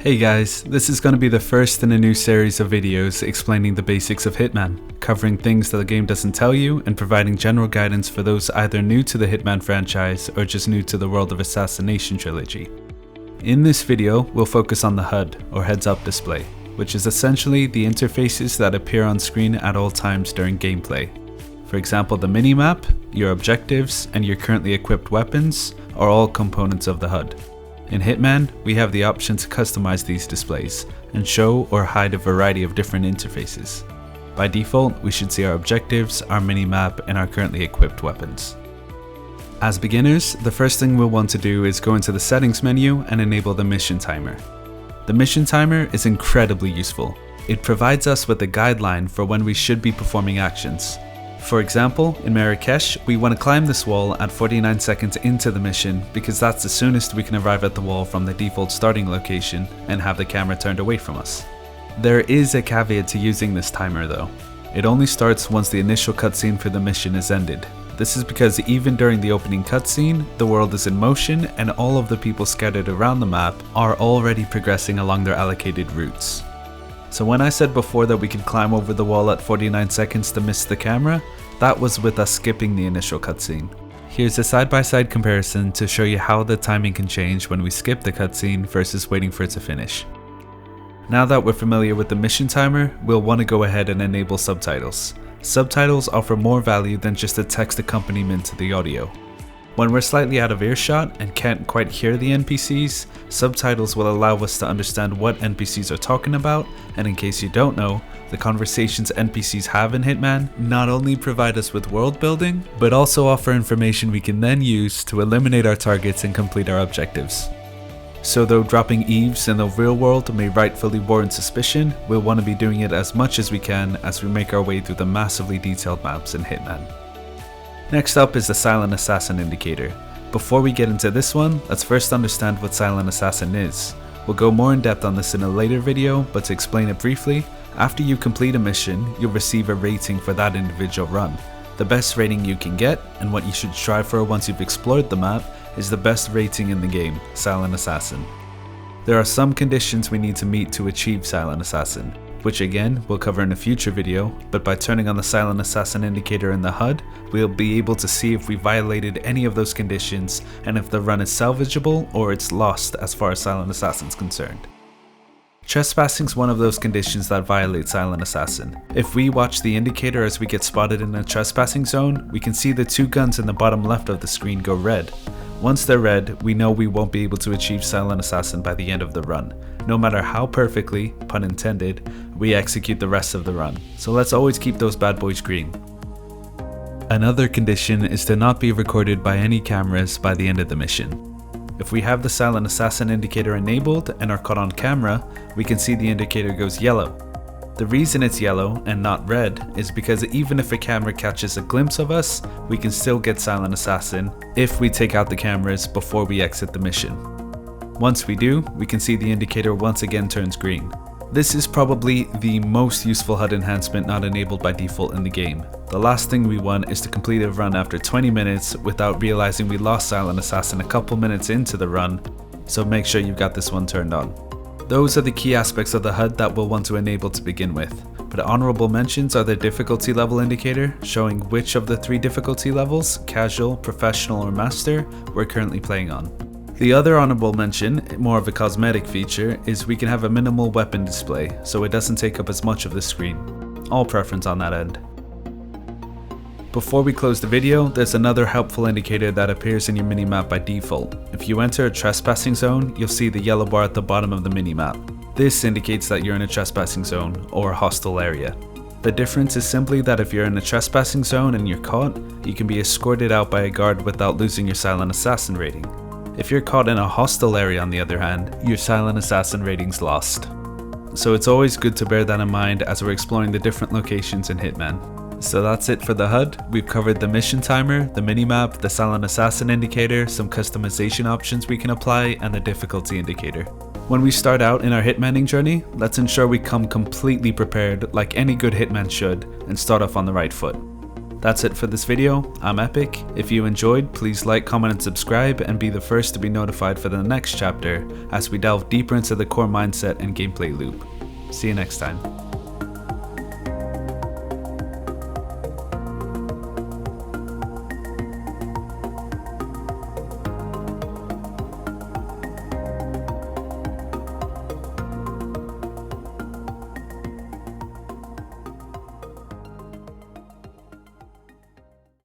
Hey guys, this is going to be the first in a new series of videos explaining the basics of Hitman, covering things that the game doesn't tell you and providing general guidance for those either new to the Hitman franchise or just new to the World of Assassination trilogy. In this video, we'll focus on the HUD, or heads-up display, which is essentially the interfaces that appear on screen at all times during gameplay. For example, the minimap, your objectives, and your currently equipped weapons are all components of the HUD. In Hitman, we have the option to customize these displays and show or hide a variety of different interfaces. By default, we should see our objectives, our minimap, and our currently equipped weapons. As beginners, the first thing we'll want to do is go into the settings menu and enable the mission timer. The mission timer is incredibly useful. It provides us with a guideline for when we should be performing actions. For example, in Marrakesh, we want to climb this wall at 49 seconds into the mission because that's the soonest we can arrive at the wall from the default starting location and have the camera turned away from us. There is a caveat to using this timer though. It only starts once the initial cutscene for the mission is ended. This is because even during the opening cutscene, the world is in motion and all of the people scattered around the map are already progressing along their allocated routes. So when I said before that we could climb over the wall at 49 seconds to miss the camera, that was with us skipping the initial cutscene. Here's a side-by-side comparison to show you how the timing can change when we skip the cutscene versus waiting for it to finish. Now that we're familiar with the mission timer, we'll want to go ahead and enable subtitles. Subtitles offer more value than just a text accompaniment to the audio. When we're slightly out of earshot and can't quite hear the NPCs, subtitles will allow us to understand what NPCs are talking about, and in case you don't know, the conversations NPCs have in Hitman not only provide us with world building, but also offer information we can then use to eliminate our targets and complete our objectives. So though dropping eaves in the real world may rightfully warrant suspicion, we'll want to be doing it as much as we can as we make our way through the massively detailed maps in Hitman. Next up is the Silent Assassin indicator. Before we get into this one, let's first understand what Silent Assassin is. We'll go more in depth on this in a later video, but to explain it briefly, after you complete a mission, you'll receive a rating for that individual run. The best rating you can get, and what you should strive for once you've explored the map, is the best rating in the game, Silent Assassin. There are some conditions we need to meet to achieve Silent Assassin, which again we'll cover in a future video, but by turning on the Silent Assassin indicator in the HUD, we'll be able to see if we violated any of those conditions and if the run is salvageable or it's lost as far as Silent Assassin's concerned. Trespassing is one of those conditions that violate Silent Assassin. If we watch the indicator as we get spotted in a trespassing zone, we can see the two guns in the bottom left of the screen go red. Once they're red, we know we won't be able to achieve Silent Assassin by the end of the run, no matter how perfectly, pun intended, we execute the rest of the run. So let's always keep those bad boys green. Another condition is to not be recorded by any cameras by the end of the mission. If we have the Silent Assassin indicator enabled and are caught on camera, we can see the indicator goes yellow. The reason it's yellow and not red is because even if a camera catches a glimpse of us, we can still get Silent Assassin if we take out the cameras before we exit the mission. Once we do, we can see the indicator once again turns green. This is probably the most useful HUD enhancement not enabled by default in the game. The last thing we want is to complete a run after 20 minutes without realizing we lost Silent Assassin a couple minutes into the run, so make sure you've got this one turned on. Those are the key aspects of the HUD that we'll want to enable to begin with, but honorable mentions are the difficulty level indicator, showing which of the 3 difficulty levels, casual, professional, or master, we're currently playing on. The other honorable mention, more of a cosmetic feature, is we can have a minimal weapon display, so it doesn't take up as much of the screen. All preference on that end. Before we close the video, there's another helpful indicator that appears in your minimap by default. If you enter a trespassing zone, you'll see the yellow bar at the bottom of the minimap. This indicates that you're in a trespassing zone, or a hostile area. The difference is simply that if you're in a trespassing zone and you're caught, you can be escorted out by a guard without losing your Silent Assassin rating. If you're caught in a hostile area on the other hand, your Silent Assassin rating's lost. So it's always good to bear that in mind as we're exploring the different locations in Hitman. So that's it for the HUD. We've covered the mission timer, the minimap, the Silent Assassin indicator, some customization options we can apply, and the difficulty indicator. When we start out in our hitmaning journey, let's ensure we come completely prepared like any good hitman should and start off on the right foot. That's it for this video. I'm Epic. If you enjoyed, please like, comment, and subscribe, and be the first to be notified for the next chapter as we delve deeper into the core mindset and gameplay loop. See you next time.